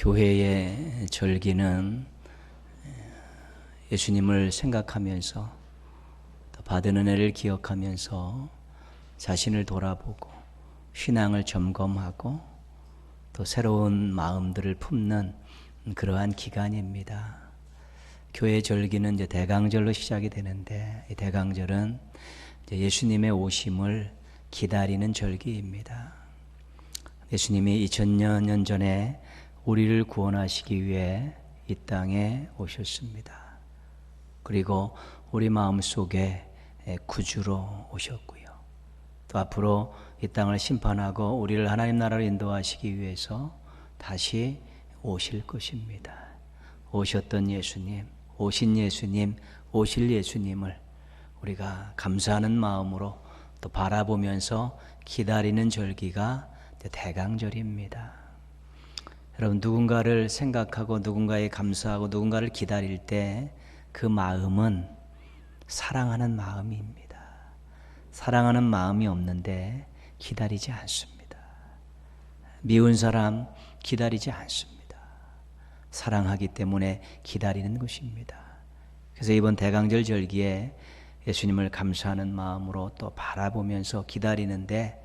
교회의 절기는 예수님을 생각하면서 또 받은 은혜를 기억하면서 자신을 돌아보고 신앙을 점검하고 또 새로운 마음들을 품는 그러한 기간입니다. 교회 절기는 이제 대강절로 시작이 되는데, 이 대강절은 이제 예수님의 오심을 기다리는 절기입니다. 예수님이 2000여 년 전에 우리를 구원하시기 위해 이 땅에 오셨습니다. 그리고 우리 마음속에 구주로 오셨고요. 또 앞으로 이 땅을 심판하고 우리를 하나님 나라로 인도하시기 위해서 다시 오실 것입니다. 오셨던 예수님, 오신 예수님, 오실 예수님을 우리가 감사하는 마음으로 또 바라보면서 기다리는 절기가 대강절입니다. 여러분, 누군가를 생각하고 누군가에 감사하고 누군가를 기다릴 때 그 마음은 사랑하는 마음입니다. 사랑하는 마음이 없는데 기다리지 않습니다. 미운 사람 기다리지 않습니다. 사랑하기 때문에 기다리는 것입니다. 그래서 이번 대강절 절기에 예수님을 감사하는 마음으로 또 바라보면서 기다리는데,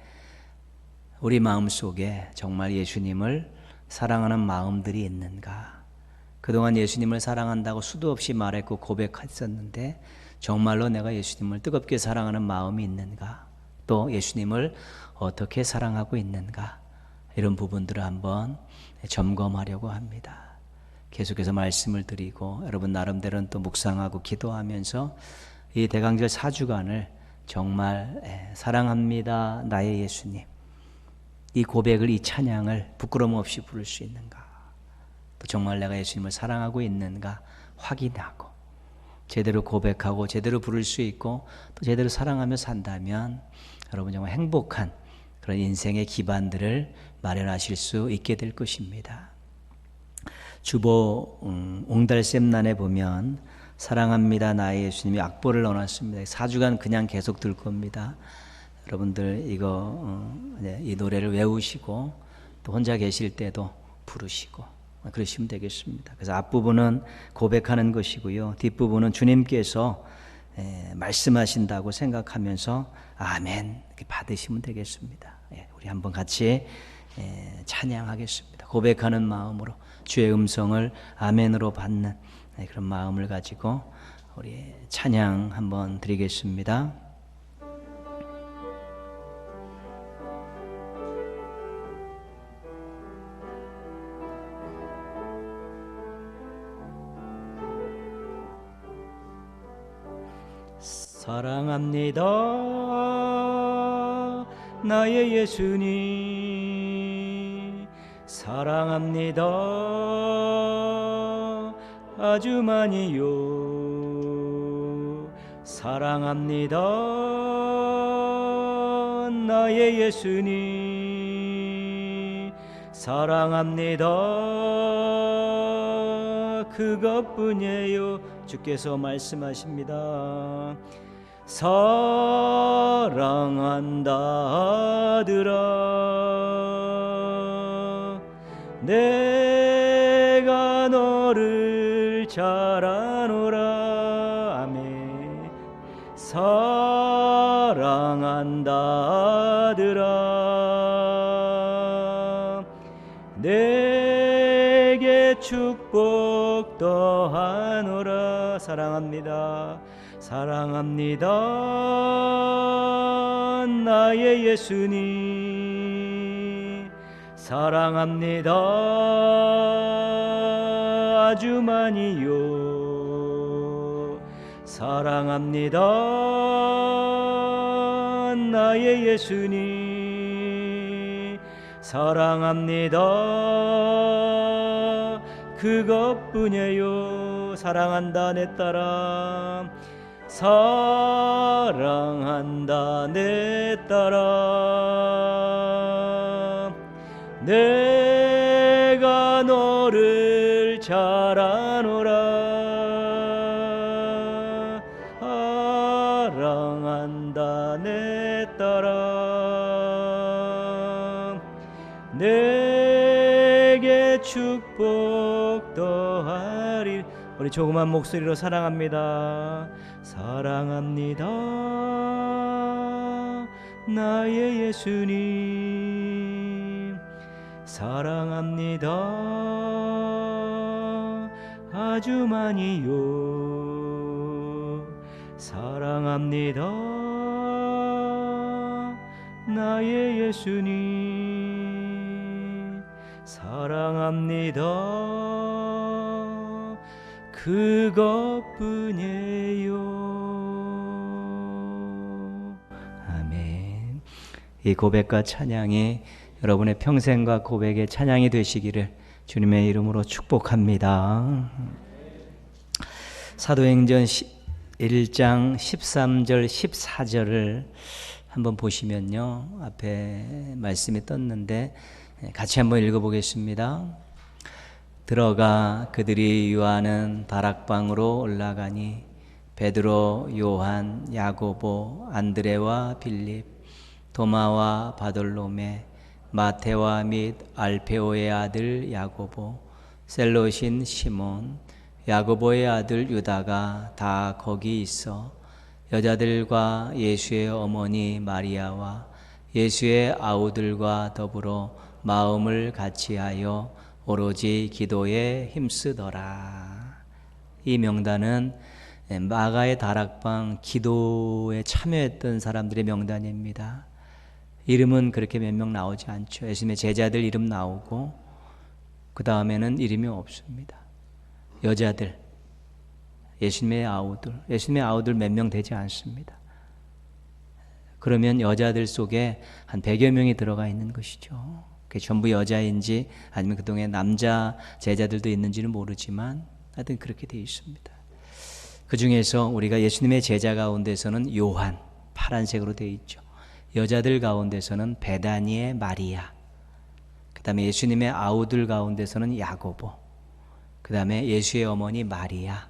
우리 마음속에 정말 예수님을 사랑하는 마음들이 있는가? 그동안 예수님을 사랑한다고 수도 없이 말했고 고백했었는데 정말로 내가 예수님을 뜨겁게 사랑하는 마음이 있는가? 또 예수님을 어떻게 사랑하고 있는가? 이런 부분들을 한번 점검하려고 합니다. 계속해서 말씀을 드리고 여러분 나름대로는 또 묵상하고 기도하면서 이 대강절 4주간을 정말 사랑합니다 나의 예수님, 이 고백을, 이 찬양을 부끄러움 없이 부를 수 있는가? 또 정말 내가 예수님을 사랑하고 있는가 확인하고 제대로 고백하고 제대로 부를 수 있고 또 제대로 사랑하며 산다면 여러분 정말 행복한 그런 인생의 기반들을 마련하실 수 있게 될 것입니다. 주보 옹달샘란에 보면 사랑합니다 나의 예수님이 악보를 넣어놨습니다. 4주간 그냥 계속 들 겁니다. 여러분들 이거 이 노래를 외우시고 또 혼자 계실 때도 부르시고 그러시면 되겠습니다. 그래서 앞부분은 고백하는 것이고요, 뒷부분은 주님께서 말씀하신다고 생각하면서 아멘 이렇게 받으시면 되겠습니다. 우리 한번 같이 찬양하겠습니다. 고백하는 마음으로 주의 음성을 아멘으로 받는 그런 마음을 가지고 우리 찬양 한번 드리겠습니다. 사랑합니다 나의 예수님, 사랑합니다 아주 많이요. 사랑합니다 나의 예수님, 사랑합니다 그것뿐이에요. 주께서 말씀하십니다. 사랑한다 아들아, 내가 너를 잘 아노라. 아멘. 사랑한다 아들아, 내게 축복 더하노라. 사랑합니다. 사랑합니다 나의 예수님, 사랑합니다 아주 많이요. 사랑합니다 나의 예수님, 사랑합니다 그것뿐이에요. 사랑한다 내 딸아, 사랑한다 내 딸아, 내가 너를 잘 아노라. 사랑한다 내 딸아, 내게 축복 더하리. 우리 조그만 목소리로 사랑합니다. 사랑합니다 나의 예수님, 사랑합니다 아주 많이요. 사랑합니다 나의 예수님, 사랑합니다 그것뿐이에요. 아멘. 이 고백과 찬양이 여러분의 평생과 고백의 찬양이 되시기를 주님의 이름으로 축복합니다. 사도행전 1장 13절 14절을 한번 보시면요, 앞에 말씀이 떴는데 같이 한번 읽어보겠습니다. 들어가 그들이 유하는 다락방으로 올라가니 베드로, 요한, 야고보, 안드레와 빌립, 도마와 바돌로메, 마테와 및 알페오의 아들 야고보, 셀롯인 시몬, 야고보의 아들 유다가 다 거기 있어 여자들과 예수의 어머니 마리아와 예수의 아우들과 더불어 마음을 같이하여 오로지 기도에 힘쓰더라. 이 명단은 마가의 다락방 기도에 참여했던 사람들의 명단입니다. 이름은 그렇게 몇 명 나오지 않죠. 예수님의 제자들 이름 나오고 그 다음에는 이름이 없습니다. 여자들, 예수님의 아우들 몇 명 되지 않습니다. 그러면 여자들 속에 한 100여 명이 들어가 있는 것이죠. 그게 전부 여자인지 아니면 그동안 남자 제자들도 있는지는 모르지만 하여튼 그렇게 되어 있습니다. 그 중에서 우리가 예수님의 제자 가운데서는 요한, 파란색으로 되어 있죠. 여자들 가운데서는 베다니의 마리아, 그 다음에 예수님의 아우들 가운데서는 야고보, 그 다음에 예수의 어머니 마리아,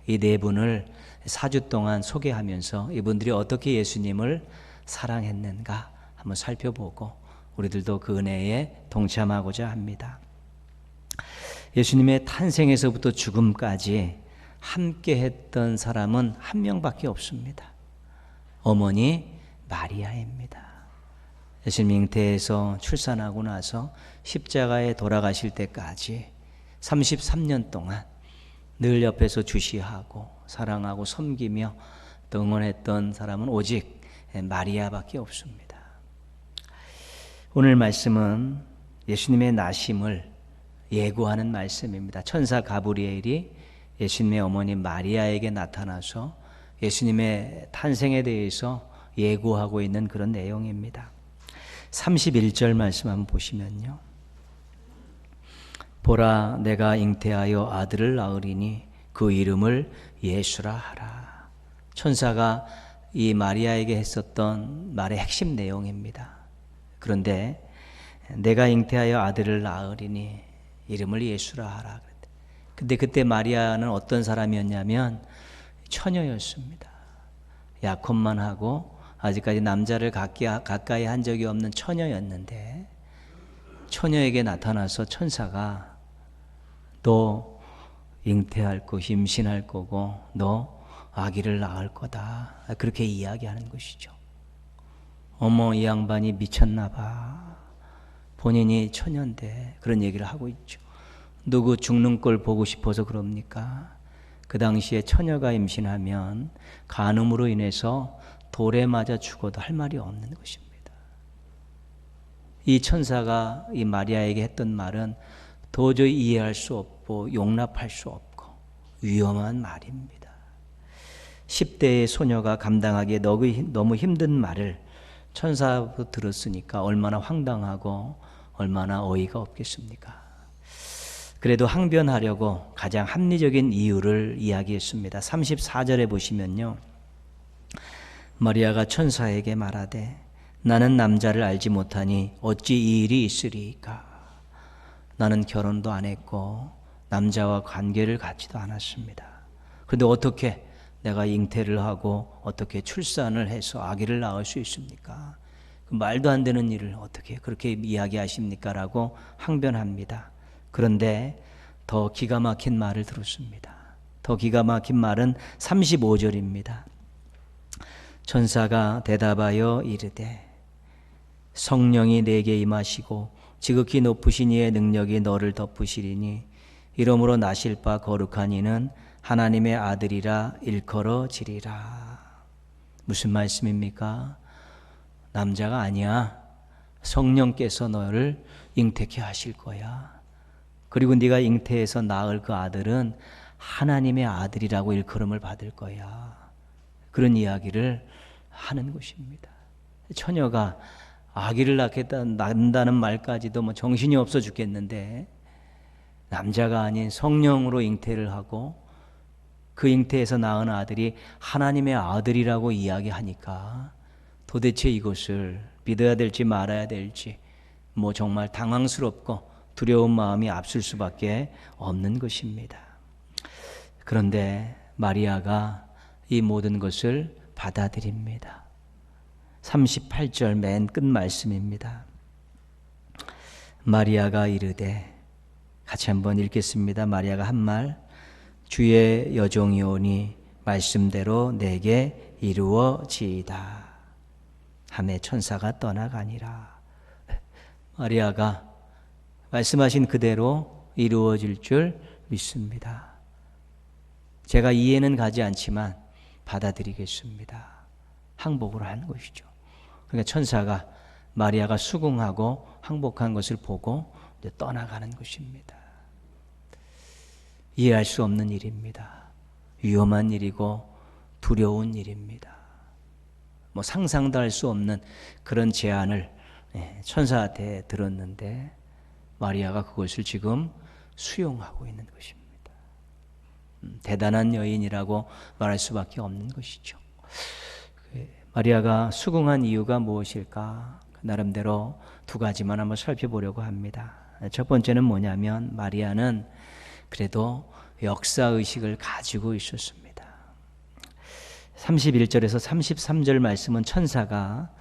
이 네 분을 4주 동안 소개하면서 이분들이 어떻게 예수님을 사랑했는가 한번 살펴보고 우리들도 그 은혜에 동참하고자 합니다. 예수님의 탄생에서부터 죽음까지 함께 했던 사람은 한 명밖에 없습니다. 어머니 마리아입니다. 예수님 잉태에서 출산하고 나서 십자가에 돌아가실 때까지 33년 동안 늘 옆에서 주시하고 사랑하고 섬기며 응원했던 사람은 오직 마리아밖에 없습니다. 오늘 말씀은 예수님의 나심을 예고하는 말씀입니다. 천사 가브리엘이 예수님의 어머니 마리아에게 나타나서 예수님의 탄생에 대해서 예고하고 있는 그런 내용입니다. 31절 말씀 한번 보시면요. 보라, 내가 잉태하여 아들을 낳으리니 그 이름을 예수라 하라. 천사가 이 마리아에게 했었던 말의 핵심 내용입니다. 그런데 내가 잉태하여 아들을 낳으리니 이름을 예수라 하라. 근데 그때 마리아는 어떤 사람이었냐면 처녀였습니다. 약혼만 하고 아직까지 남자를 가까이 한 적이 없는 처녀였는데 처녀에게 나타나서 천사가 너 잉태할 거, 임신할 거고 너 아기를 낳을 거다. 그렇게 이야기하는 것이죠. 어머, 이 양반이 미쳤나 봐. 본인이 처녀인데 그런 얘기를 하고 있죠. 누구 죽는 걸 보고 싶어서 그럽니까? 그 당시에 처녀가 임신하면 간음으로 인해서 돌에 맞아 죽어도 할 말이 없는 것입니다. 이 천사가 이 마리아에게 했던 말은 도저히 이해할 수 없고 용납할 수 없고 위험한 말입니다. 10대의 소녀가 감당하기에 너무 힘든 말을 천사부터 들었으니까 얼마나 황당하고 얼마나 어이가 없겠습니까? 그래도 항변하려고 가장 합리적인 이유를 이야기했습니다. 34절에 보시면요. 마리아가 천사에게 말하되 나는 남자를 알지 못하니 어찌 이 일이 있으리이까? 나는 결혼도 안 했고 남자와 관계를 갖지도 않았습니다. 그런데 어떻게 내가 잉태를 하고 어떻게 출산을 해서 아기를 낳을 수 있습니까? 그 말도 안 되는 일을 어떻게 그렇게 이야기하십니까? 라고 항변합니다. 그런데 더 기가 막힌 말을 들었습니다. 더 기가 막힌 말은 35절입니다. 천사가 대답하여 이르되 성령이 내게 임하시고 지극히 높으신 이의 능력이 너를 덮으시리니 이러므로 나실 바 거룩한 이는 하나님의 아들이라 일컬어지리라. 무슨 말씀입니까? 남자가 아니야. 성령께서 너를 잉태케 하실 거야. 그리고 네가 잉태해서 낳을 그 아들은 하나님의 아들이라고 일컬음을 받을 거야. 그런 이야기를 하는 것입니다. 처녀가 아기를 낳는다는 말까지도 뭐 정신이 없어 죽겠는데 남자가 아닌 성령으로 잉태를 하고 그 잉태에서 낳은 아들이 하나님의 아들이라고 이야기하니까 도대체 이것을 믿어야 될지 말아야 될지 뭐 정말 당황스럽고 두려운 마음이 앞설 수밖에 없는 것입니다. 그런데 마리아가 이 모든 것을 받아들입니다. 38절 맨 끝 말씀입니다. 마리아가 이르되, 같이 한번 읽겠습니다. 마리아가 한 말, 주의 여종이오니 말씀대로 내게 이루어지이다 하매 천사가 떠나가니라. 마리아가 말씀하신 그대로 이루어질 줄 믿습니다. 제가 이해는 가지 않지만 받아들이겠습니다. 항복을 한 것이죠. 그러니까 천사가 마리아가 수긍하고 항복한 것을 보고 이제 떠나가는 것입니다. 이해할 수 없는 일입니다. 위험한 일이고 두려운 일입니다. 뭐 상상도 할 수 없는 그런 제안을 천사한테 들었는데 마리아가 그것을 지금 수용하고 있는 것입니다. 대단한 여인이라고 말할 수밖에 없는 것이죠. 마리아가 수긍한 이유가 무엇일까? 나름대로 두 가지만 한번 살펴보려고 합니다. 첫 번째는 뭐냐면 마리아는 그래도 역사의식을 가지고 있었습니다. 31절에서 33절 말씀은 천사가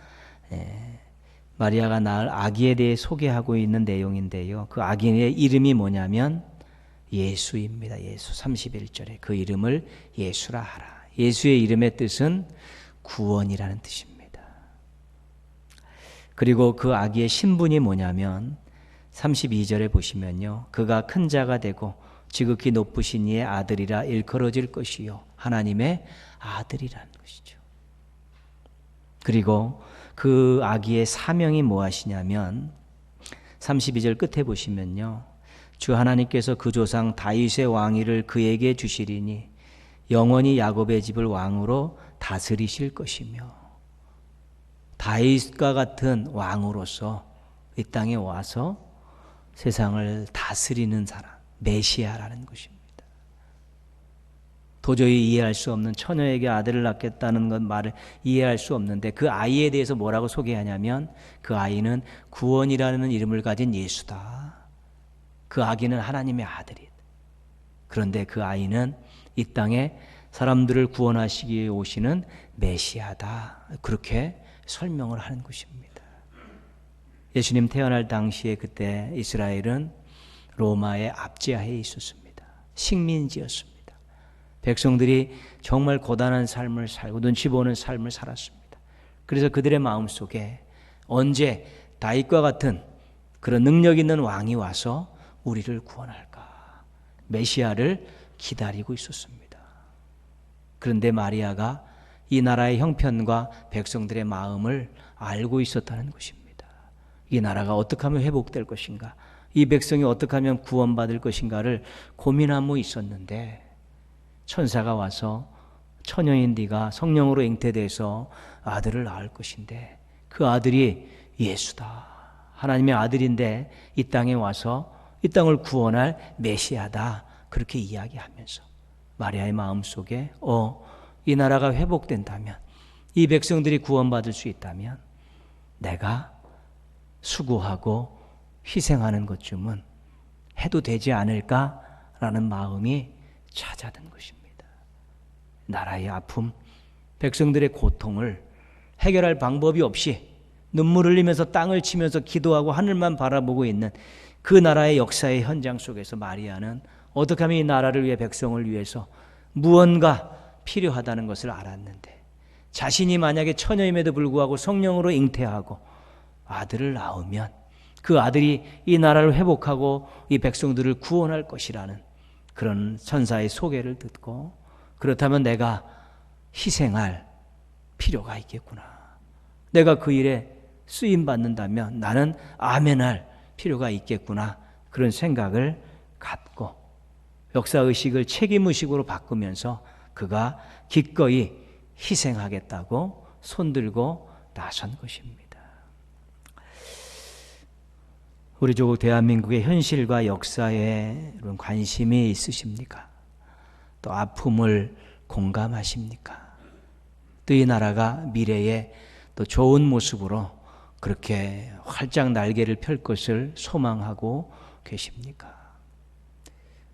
마리아가 낳을 아기에 대해 소개하고 있는 내용인데요. 그 아기의 이름이 뭐냐면 예수입니다. 예수. 31절에 그 이름을 예수라 하라. 예수의 이름의 뜻은 구원이라는 뜻입니다. 그리고 그 아기의 신분이 뭐냐면 32절에 보시면요. 그가 큰 자가 되고 지극히 높으신 이의 아들이라 일컬어질 것이요. 하나님의 아들이라는 것이죠. 그리고 그 아기의 사명이 무엇이냐면 32절 끝에 보시면요. 주 하나님께서 그 조상 다윗의 왕위를 그에게 주시리니 영원히 야곱의 집을 왕으로 다스리실 것이며 다윗과 같은 왕으로서 이 땅에 와서 세상을 다스리는 사람, 메시아라는 것입니다. 도저히 이해할 수 없는 처녀에게 아들을 낳겠다는 것 말을 이해할 수 없는데 그 아이에 대해서 뭐라고 소개하냐면 그 아이는 구원이라는 이름을 가진 예수다. 그 아기는 하나님의 아들이다. 그런데 그 아이는 이 땅에 사람들을 구원하시기 위해 오시는 메시아다. 그렇게 설명을 하는 것입니다. 예수님 태어날 당시에 그때 이스라엘은 로마의 압제하에 있었습니다. 식민지였습니다. 백성들이 정말 고단한 삶을 살고 눈치 보는 삶을 살았습니다. 그래서 그들의 마음속에 언제 다윗과 같은 그런 능력 있는 왕이 와서 우리를 구원할까? 메시아를 기다리고 있었습니다. 그런데 마리아가 이 나라의 형편과 백성들의 마음을 알고 있었다는 것입니다. 이 나라가 어떻게 하면 회복될 것인가? 이 백성이 어떻게 하면 구원받을 것인가를 고민하고 있었는데 천사가 와서 처녀인 네가 성령으로 잉태돼서 아들을 낳을 것인데 그 아들이 예수다. 하나님의 아들인데 이 땅에 와서 이 땅을 구원할 메시아다. 그렇게 이야기하면서 마리아의 마음속에 이 나라가 회복된다면 이 백성들이 구원받을 수 있다면 내가 수고하고 희생하는 것쯤은 해도 되지 않을까라는 마음이 찾아든 것입니다. 나라의 아픔, 백성들의 고통을 해결할 방법이 없이 눈물 흘리면서 땅을 치면서 기도하고 하늘만 바라보고 있는 그 나라의 역사의 현장 속에서 마리아는 어떻게 하면 이 나라를 위해 백성을 위해서 무언가 필요하다는 것을 알았는데 자신이 만약에 처녀임에도 불구하고 성령으로 잉태하고 아들을 낳으면 그 아들이 이 나라를 회복하고 이 백성들을 구원할 것이라는 그런 천사의 소개를 듣고 그렇다면 내가 희생할 필요가 있겠구나. 내가 그 일에 쓰임받는다면 나는 아멘할 필요가 있겠구나. 그런 생각을 갖고 역사의식을 책임의식으로 바꾸면서 그가 기꺼이 희생하겠다고 손들고 나선 것입니다. 우리 조국 대한민국의 현실과 역사에 관심이 있으십니까? 또 아픔을 공감하십니까? 또 이 나라가 미래에 또 좋은 모습으로 그렇게 활짝 날개를 펼 것을 소망하고 계십니까?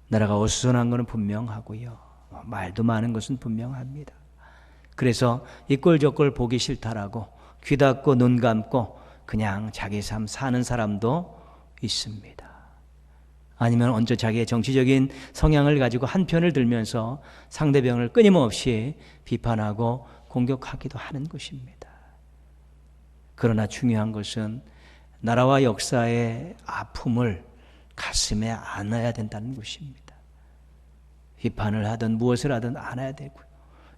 나라가 어수선한 것은 분명하고요. 말도 많은 것은 분명합니다. 그래서 이 꼴 저 꼴 보기 싫다라고 귀 닫고 눈 감고 그냥 자기 삶 사는 사람도 있습니다. 아니면 언제 자기의 정치적인 성향을 가지고 한 편을 들면서 상대방을 끊임없이 비판하고 공격하기도 하는 것입니다. 그러나 중요한 것은 나라와 역사의 아픔을 가슴에 안아야 된다는 것입니다. 비판을 하든 무엇을 하든 안아야 되고요.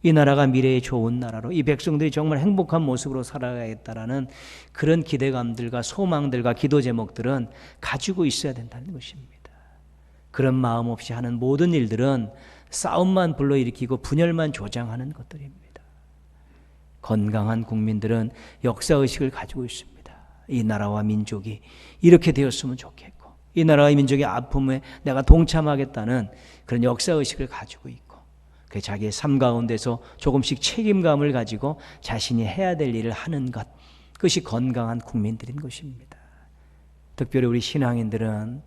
이 나라가 미래의 좋은 나라로 이 백성들이 정말 행복한 모습으로 살아가겠다라는 그런 기대감들과 소망들과 기도 제목들은 가지고 있어야 된다는 것입니다. 그런 마음 없이 하는 모든 일들은 싸움만 불러일으키고 분열만 조장하는 것들입니다. 건강한 국민들은 역사의식을 가지고 있습니다. 이 나라와 민족이 이렇게 되었으면 좋겠고 이 나라와 민족의 아픔에 내가 동참하겠다는 그런 역사의식을 가지고 있고 그 자기의 삶 가운데서 조금씩 책임감을 가지고 자신이 해야 될 일을 하는 것, 그것이 건강한 국민들인 것입니다. 특별히 우리 신앙인들은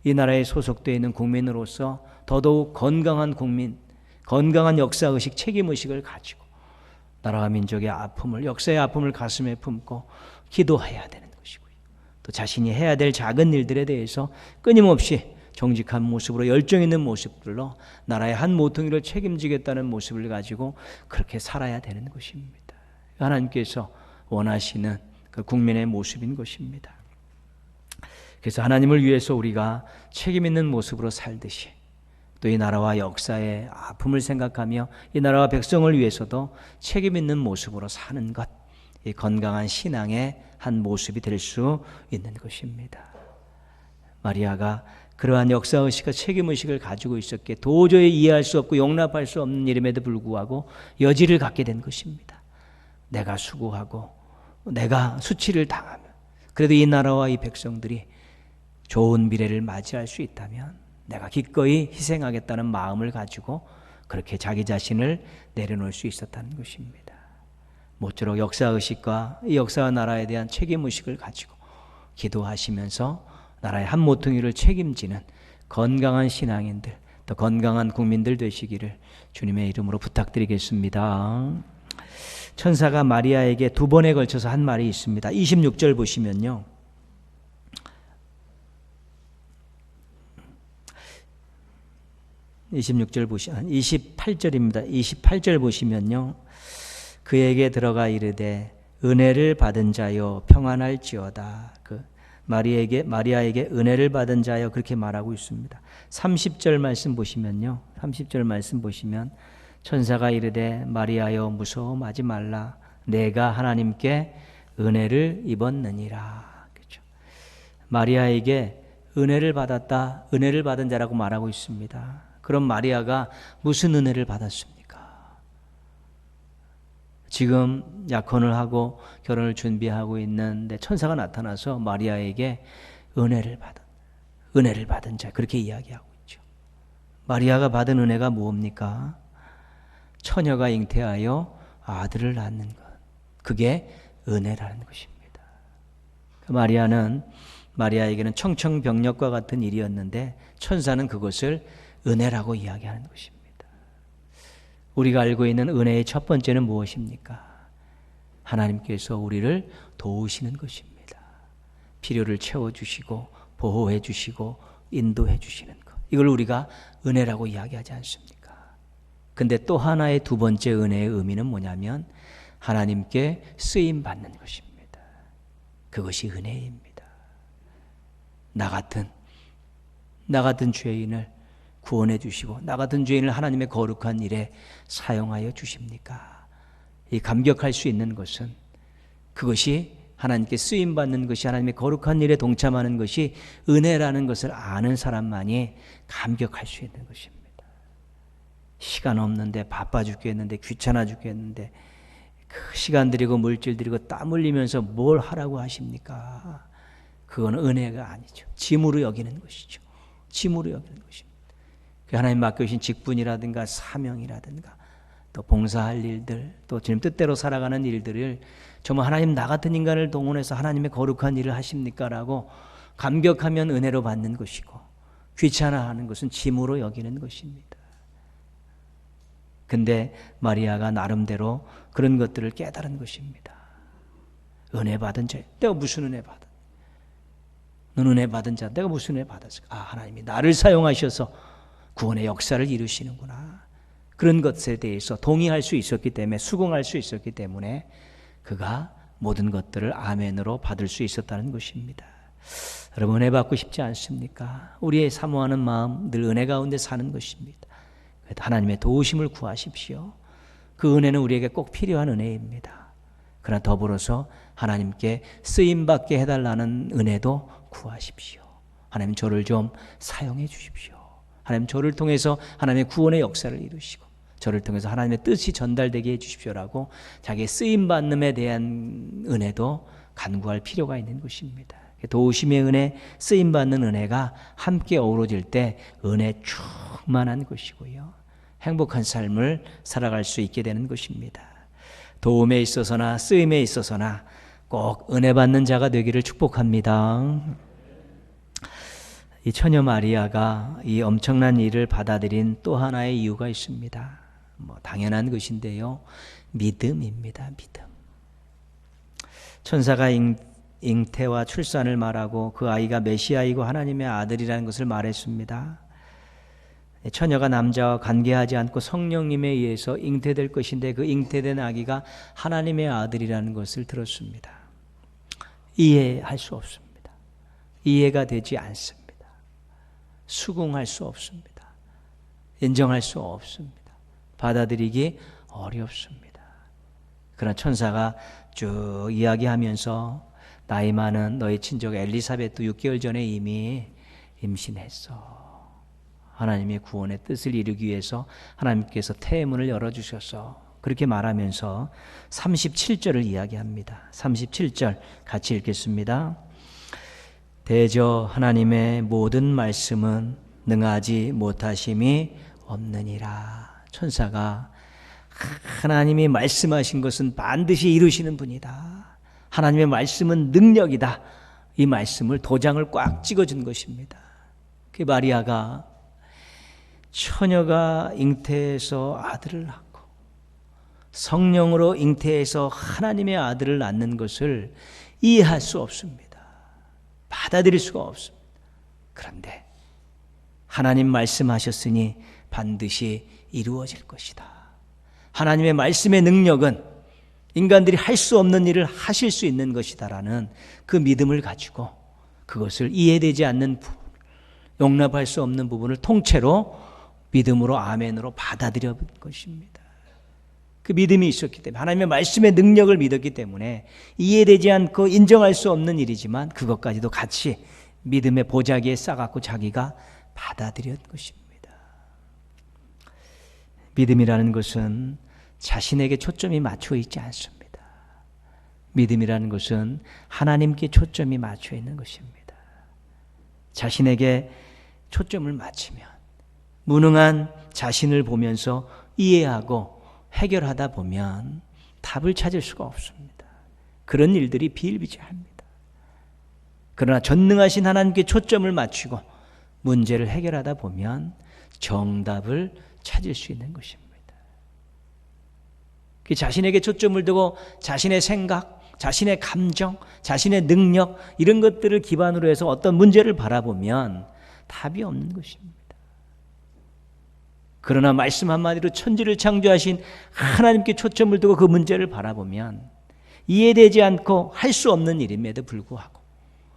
이 나라에 소속되어 있는 국민으로서 더더욱 건강한 국민, 건강한 역사의식, 책임의식을 가지고 나라와 민족의 아픔을, 역사의 아픔을 가슴에 품고 기도해야 되는 것이고요. 또 자신이 해야 될 작은 일들에 대해서 끊임없이 정직한 모습으로 열정 있는 모습들로 나라의 한 모퉁이를 책임지겠다는 모습을 가지고 그렇게 살아야 되는 것입니다. 하나님께서 원하시는 그 국민의 모습인 것입니다. 그래서 하나님을 위해서 우리가 책임 있는 모습으로 살듯이 또 이 나라와 역사의 아픔을 생각하며 이 나라와 백성을 위해서도 책임 있는 모습으로 사는 것, 이 건강한 신앙의 한 모습이 될 수 있는 것입니다. 마리아가 그러한 역사의식과 책임의식을 가지고 있었기에 도저히 이해할 수 없고 용납할 수 없는 일임에도 불구하고 여지를 갖게 된 것입니다. 내가 수고하고 내가 수치를 당하면 그래도 이 나라와 이 백성들이 좋은 미래를 맞이할 수 있다면 내가 기꺼이 희생하겠다는 마음을 가지고 그렇게 자기 자신을 내려놓을 수 있었다는 것입니다. 모쪼록 역사의식과 이 역사와 나라에 대한 책임의식을 가지고 기도하시면서 나라의 한 모퉁이를 책임지는 건강한 신앙인들, 또 건강한 국민들 되시기를 주님의 이름으로 부탁드리겠습니다. 천사가 마리아에게 두 번에 걸쳐서 한 말이 있습니다. 26절 보시면요. 28절입니다. 28절 보시면요. 그에게 들어가 이르되 은혜를 받은 자여 평안할지어다. 마리아에게 은혜를 받은 자여 그렇게 말하고 있습니다. 30절 말씀 보시면요. 30절 말씀 보시면 천사가 이르되 마리아여 무서워하지 말라. 내가 하나님께 은혜를 입었느니라. 그렇죠. 마리아에게 은혜를 받았다. 은혜를 받은 자라고 말하고 있습니다. 그럼 마리아가 무슨 은혜를 받았습니까? 지금 약혼을 하고 결혼을 준비하고 있는데 천사가 나타나서 마리아에게 은혜를 받은 자 그렇게 이야기하고 있죠. 마리아가 받은 은혜가 무엇입니까? 처녀가 잉태하여 아들을 낳는 것, 그게 은혜라는 것입니다. 마리아에게는 청청병력과 같은 일이었는데 천사는 그것을 은혜라고 이야기하는 것입니다. 우리가 알고 있는 은혜의 첫 번째는 무엇입니까? 하나님께서 우리를 도우시는 것입니다. 필요를 채워주시고 보호해 주시고 인도해 주시는 것. 이걸 우리가 은혜라고 이야기하지 않습니까? 근데 또 하나의 두 번째 은혜의 의미는 뭐냐면 하나님께 쓰임 받는 것입니다. 그것이 은혜입니다. 나 같은 죄인을 구원해 주시고 나 같은 죄인을 하나님의 거룩한 일에 사용하여 주십니까? 이 감격할 수 있는 것은 그것이 하나님께 쓰임받는 것이 하나님의 거룩한 일에 동참하는 것이 은혜라는 것을 아는 사람만이 감격할 수 있는 것입니다. 시간 없는데 바빠 죽겠는데 귀찮아 죽겠는데 그 시간 들이고 물질 들이고 땀 흘리면서 뭘 하라고 하십니까? 그건 은혜가 아니죠. 짐으로 여기는 것이죠. 짐으로 여기는 것입니다. 하나님 맡겨주신 직분이라든가 사명이라든가 또 봉사할 일들 또 주님 뜻대로 살아가는 일들을 정말 하나님 나 같은 인간을 동원해서 하나님의 거룩한 일을 하십니까? 라고 감격하면 은혜로 받는 것이고 귀찮아하는 것은 짐으로 여기는 것입니다. 근데 마리아가 나름대로 그런 것들을 깨달은 것입니다. 은혜 받은 자, 내가 무슨 은혜 받아? 넌 은혜 받은 자, 내가 무슨 은혜 받았을까? 하나님이 나를 사용하셔서 구원의 역사를 이루시는구나. 그런 것에 대해서 동의할 수 있었기 때문에 수긍할 수 있었기 때문에 그가 모든 것들을 아멘으로 받을 수 있었다는 것입니다. 여러분 은혜 받고 싶지 않습니까? 우리의 사모하는 마음 늘 은혜 가운데 사는 것입니다. 하나님의 도우심을 구하십시오. 그 은혜는 우리에게 꼭 필요한 은혜입니다. 그러나 더불어서 하나님께 쓰임받게 해달라는 은혜도 구하십시오. 하나님 저를 좀 사용해 주십시오. 하나님 저를 통해서 하나님의 구원의 역사를 이루시고 저를 통해서 하나님의 뜻이 전달되게 해주십시오라고 자기의 쓰임받음에 대한 은혜도 간구할 필요가 있는 것입니다. 도우심의 은혜, 쓰임받는 은혜가 함께 어우러질 때 은혜 충만한 것이고요. 행복한 삶을 살아갈 수 있게 되는 것입니다. 도움에 있어서나 쓰임에 있어서나 꼭 은혜 받는 자가 되기를 축복합니다. 이 처녀 마리아가 이 엄청난 일을 받아들인 또 하나의 이유가 있습니다. 당연한 것인데요. 믿음입니다. 믿음. 천사가 잉태와 출산을 말하고 그 아이가 메시아이고 하나님의 아들이라는 것을 말했습니다. 처녀가 남자와 관계하지 않고 성령님에 의해서 잉태될 것인데 그 잉태된 아기가 하나님의 아들이라는 것을 들었습니다. 이해할 수 없습니다. 이해가 되지 않습니다. 수긍할 수 없습니다. 인정할 수 없습니다. 받아들이기 어렵습니다. 그러나 천사가 쭉 이야기하면서 나이 많은 너의 친족 엘리사벳도 6개월 전에 이미 임신했어. 하나님의 구원의 뜻을 이루기 위해서 하나님께서 태문을 열어주셔서 그렇게 말하면서 37절을 이야기합니다. 37절 같이 읽겠습니다. 대저 하나님의 모든 말씀은 능하지 못하심이 없느니라. 천사가 하나님이 말씀하신 것은 반드시 이루시는 분이다. 하나님의 말씀은 능력이다. 이 말씀을 도장을 꽉 찍어준 것입니다. 그 마리아가 처녀가 잉태해서 아들을 낳고 성령으로 잉태해서 하나님의 아들을 낳는 것을 이해할 수 없습니다. 받아들일 수가 없습니다. 그런데 하나님 말씀하셨으니 반드시 이루어질 것이다. 하나님의 말씀의 능력은 인간들이 할 수 없는 일을 하실 수 있는 것이다라는 그 믿음을 가지고 그것을 이해되지 않는 부분, 용납할 수 없는 부분을 통째로 믿음으로 아멘으로 받아들여 본 것입니다. 그 믿음이 있었기 때문에 하나님의 말씀의 능력을 믿었기 때문에 이해되지 않고 인정할 수 없는 일이지만 그것까지도 같이 믿음의 보자기에 싸갖고 자기가 받아들였 것입니다. 믿음이라는 것은 자신에게 초점이 맞춰 있지 않습니다. 믿음이라는 것은 하나님께 초점이 맞춰 있는 것입니다. 자신에게 초점을 맞추면 무능한 자신을 보면서 이해하고 해결하다 보면 답을 찾을 수가 없습니다. 그런 일들이 비일비재합니다. 그러나 전능하신 하나님께 초점을 맞추고 문제를 해결하다 보면 정답을 찾을 수 있는 것입니다. 자신에게 초점을 두고 자신의 생각, 자신의 감정, 자신의 능력 이런 것들을 기반으로 해서 어떤 문제를 바라보면 답이 없는 것입니다. 그러나 말씀 한마디로 천지를 창조하신 하나님께 초점을 두고 그 문제를 바라보면 이해되지 않고 할 수 없는 일임에도 불구하고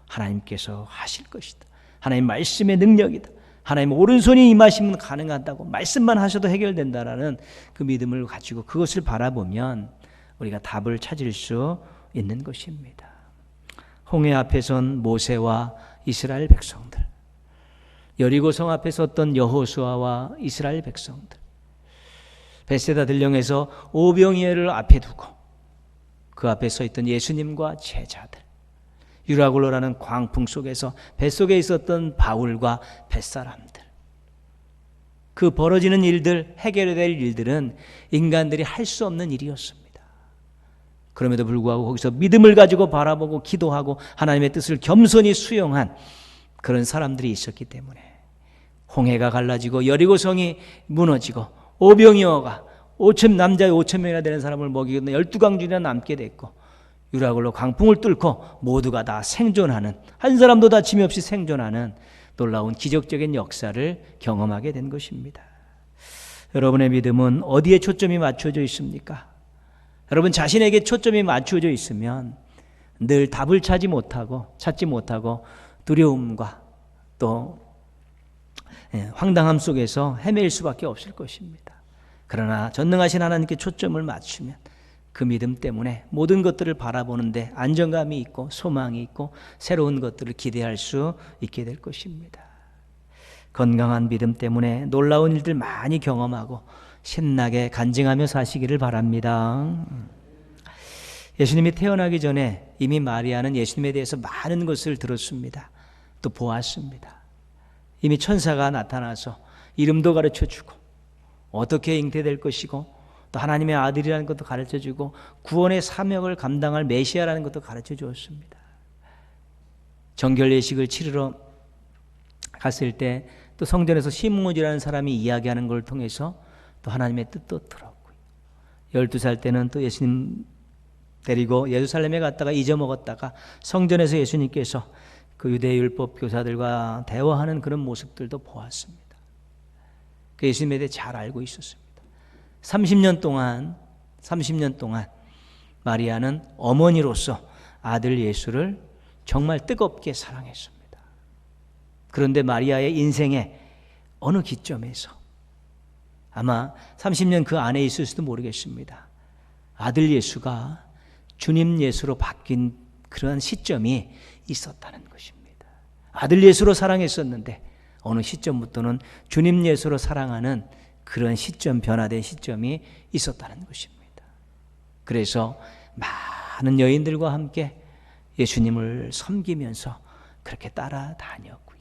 하나님께서 하실 것이다. 하나님 말씀의 능력이다. 하나님 오른손이 임하시면 가능하다고 말씀만 하셔도 해결된다라는 그 믿음을 가지고 그것을 바라보면 우리가 답을 찾을 수 있는 것입니다. 홍해 앞에 선 모세와 이스라엘 백성들, 여리고성 앞에 섰던 여호수아와 이스라엘 백성들, 베세다 들령에서 오병이어를 앞에 두고 그 앞에 서 있던 예수님과 제자들, 유라굴로라는 광풍 속에서 뱃속에 있었던 바울과 뱃사람들, 그 벌어지는 일들, 해결해야 될 일들은 인간들이 할 수 없는 일이었습니다. 그럼에도 불구하고 거기서 믿음을 가지고 바라보고 기도하고 하나님의 뜻을 겸손히 수용한 그런 사람들이 있었기 때문에 홍해가 갈라지고 여리고성이 무너지고 오병이어가 남자 5,000명이나 되는 사람을 먹이는 12강줄이나 남게 됐고 유라굴로 강풍을 뚫고 모두가 다 생존하는, 한 사람도 다짐이 없이 생존하는 놀라운 기적적인 역사를 경험하게 된 것입니다. 여러분의 믿음은 어디에 초점이 맞춰져 있습니까? 여러분 자신에게 초점이 맞춰져 있으면 늘 답을 찾지 못하고 두려움과 또 황당함 속에서 헤매일 수밖에 없을 것입니다. 그러나 전능하신 하나님께 초점을 맞추면 그 믿음 때문에 모든 것들을 바라보는데 안정감이 있고 소망이 있고 새로운 것들을 기대할 수 있게 될 것입니다. 건강한 믿음 때문에 놀라운 일들 많이 경험하고 신나게 간증하며 사시기를 바랍니다. 예수님이 태어나기 전에 이미 마리아는 예수님에 대해서 많은 것을 들었습니다. 또 보았습니다. 이미 천사가 나타나서 이름도 가르쳐주고 어떻게 잉태될 것이고 또 하나님의 아들이라는 것도 가르쳐주고 구원의 사명을 감당할 메시아라는 것도 가르쳐 주었습니다. 정결 예식을 치르러 갔을 때 또 성전에서 시므온이라는 사람이 이야기하는 걸 통해서 또 하나님의 뜻도 들었고요. 12살 때는 또 예수님 데리고 예루살렘에 갔다가 잊어먹었다가 성전에서 예수님께서 그 유대율법 교사들과 대화하는 그런 모습들도 보았습니다. 그 예수님에 대해 잘 알고 있었습니다. 30년 동안 마리아는 어머니로서 아들 예수를 정말 뜨겁게 사랑했습니다. 그런데 마리아의 인생의 어느 기점에서 아마 30년 그 안에 있을지도 모르겠습니다. 아들 예수가 주님 예수로 바뀐 그러한 시점이 있었다는 것입니다. 아들 예수로 사랑했었는데 어느 시점부터는 주님 예수로 사랑하는 그런 시점, 변화된 시점이 있었다는 것입니다. 그래서 많은 여인들과 함께 예수님을 섬기면서 그렇게 따라다녔고요.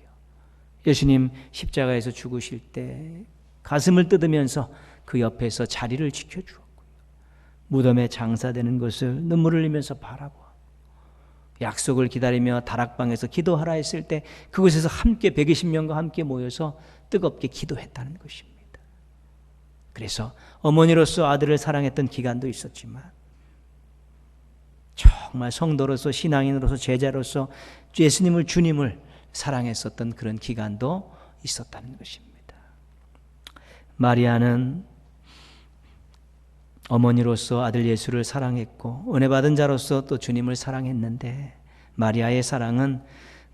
예수님 십자가에서 죽으실 때 가슴을 뜯으면서 그 옆에서 자리를 지켜주었고요. 무덤에 장사되는 것을 눈물을 흘리면서 바라보고 약속을 기다리며 다락방에서 기도하라 했을 때 그곳에서 함께 120명과 함께 모여서 뜨겁게 기도했다는 것입니다. 그래서 어머니로서 아들을 사랑했던 기간도 있었지만 정말 성도로서 신앙인으로서 제자로서 예수님을 주님을 사랑했었던 그런 기간도 있었다는 것입니다. 마리아는 어머니로서 아들 예수를 사랑했고 은혜 받은 자로서 또 주님을 사랑했는데 마리아의 사랑은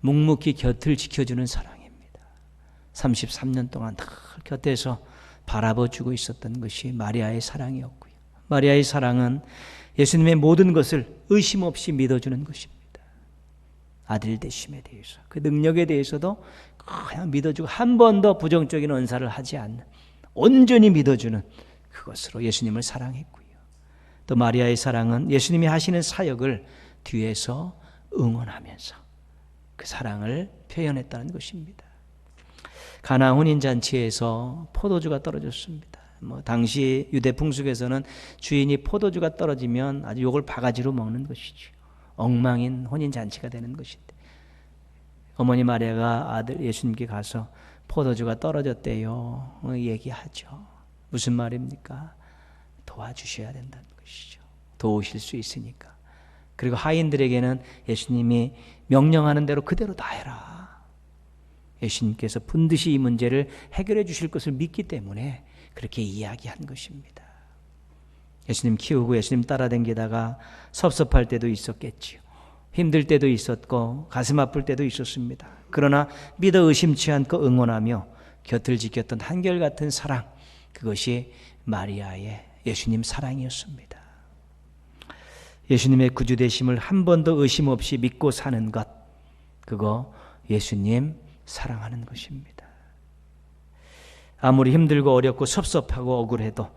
묵묵히 곁을 지켜주는 사랑입니다. 33년 동안 늘 곁에서 바라봐주고 있었던 것이 마리아의 사랑이었고요. 마리아의 사랑은 예수님의 모든 것을 의심 없이 믿어주는 것입니다. 아들 되심에 대해서 그 능력에 대해서도 그냥 믿어주고 한 번도 부정적인 언사를 하지 않는 온전히 믿어주는 그것으로 예수님을 사랑했고요. 또 마리아의 사랑은 예수님이 하시는 사역을 뒤에서 응원하면서 그 사랑을 표현했다는 것입니다. 가나 혼인잔치에서 포도주가 떨어졌습니다. 당시 유대 풍습에서는 주인이 포도주가 떨어지면 아주 욕을 바가지로 먹는 것이죠. 엉망인 혼인잔치가 되는 것인데 어머니 마리아가 아들 예수님께 가서 포도주가 떨어졌대요 얘기하죠. 무슨 말입니까? 도와주셔야 된다는 것이죠. 도우실 수 있으니까 그리고 하인들에게는 예수님이 명령하는 대로 그대로 다 해라. 예수님께서 반드시 이 문제를 해결해 주실 것을 믿기 때문에 그렇게 이야기한 것입니다. 예수님 키우고 예수님 따라다니다가 섭섭할 때도 있었겠지요. 힘들 때도 있었고 가슴 아플 때도 있었습니다. 그러나 믿어 의심치 않고 응원하며 곁을 지켰던 한결같은 사랑, 그것이 마리아의 예수님 사랑이었습니다. 예수님의 구주되심을 한 번도 의심 없이 믿고 사는 것, 그거 예수님 사랑하는 것입니다. 아무리 힘들고 어렵고 섭섭하고 억울해도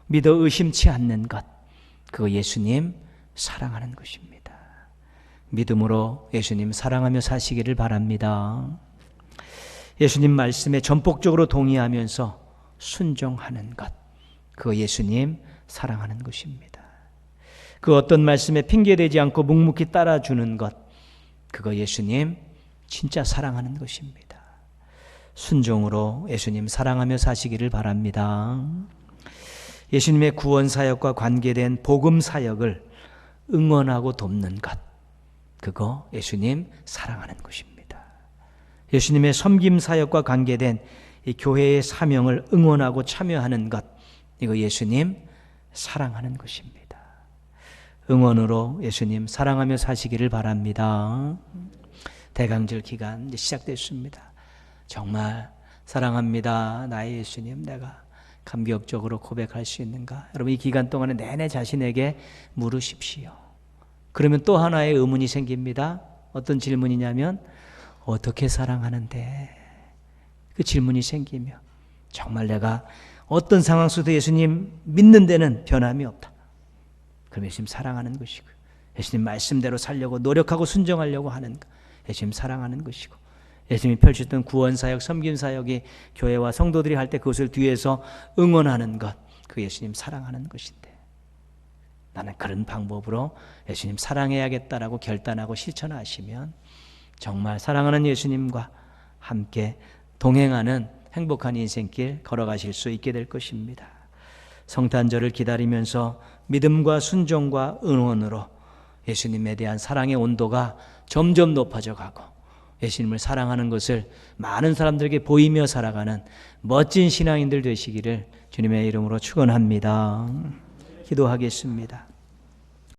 믿어 의심치 않는 것, 그거 예수님 사랑하는 것입니다. 믿음으로 예수님 사랑하며 사시기를 바랍니다. 예수님 말씀에 전폭적으로 동의하면서 순종하는 것, 그거 예수님 사랑하는 것입니다. 그 어떤 말씀에 핑계대지 않고 묵묵히 따라주는 것, 그거 예수님 진짜 사랑하는 것입니다. 순종으로 예수님 사랑하며 사시기를 바랍니다. 예수님의 구원 사역과 관계된 복음 사역을 응원하고 돕는 것, 그거 예수님 사랑하는 것입니다. 예수님의 섬김 사역과 관계된 이 교회의 사명을 응원하고 참여하는 것, 이거 예수님 사랑하는 것입니다. 응원으로 예수님 사랑하며 사시기를 바랍니다. 대강절 기간 이제 시작됐습니다. 정말 사랑합니다. 나의 예수님, 내가 감격적으로 고백할 수 있는가? 여러분, 이 기간 동안에 내내 자신에게 물으십시오. 그러면 또 하나의 의문이 생깁니다. 어떤 질문이냐면 어떻게 사랑하는데? 그 질문이 생기면 정말 내가 어떤 상황 속에서 예수님 믿는 데는 변함이 없다. 그럼 예수님 사랑하는 것이고, 예수님 말씀대로 살려고 노력하고 순종하려고 하는 것, 예수님 사랑하는 것이고, 예수님이 펼쳤던 구원사역, 섬김사역이 교회와 성도들이 할 때 그것을 뒤에서 응원하는 것, 그 예수님 사랑하는 것인데, 나는 그런 방법으로 예수님 사랑해야겠다라고 결단하고 실천하시면 정말 사랑하는 예수님과 함께 동행하는 행복한 인생길 걸어가실 수 있게 될 것입니다. 성탄절을 기다리면서 믿음과 순종과 응원으로 예수님에 대한 사랑의 온도가 점점 높아져 가고 예수님을 사랑하는 것을 많은 사람들에게 보이며 살아가는 멋진 신앙인들 되시기를 주님의 이름으로 축원합니다. 기도하겠습니다.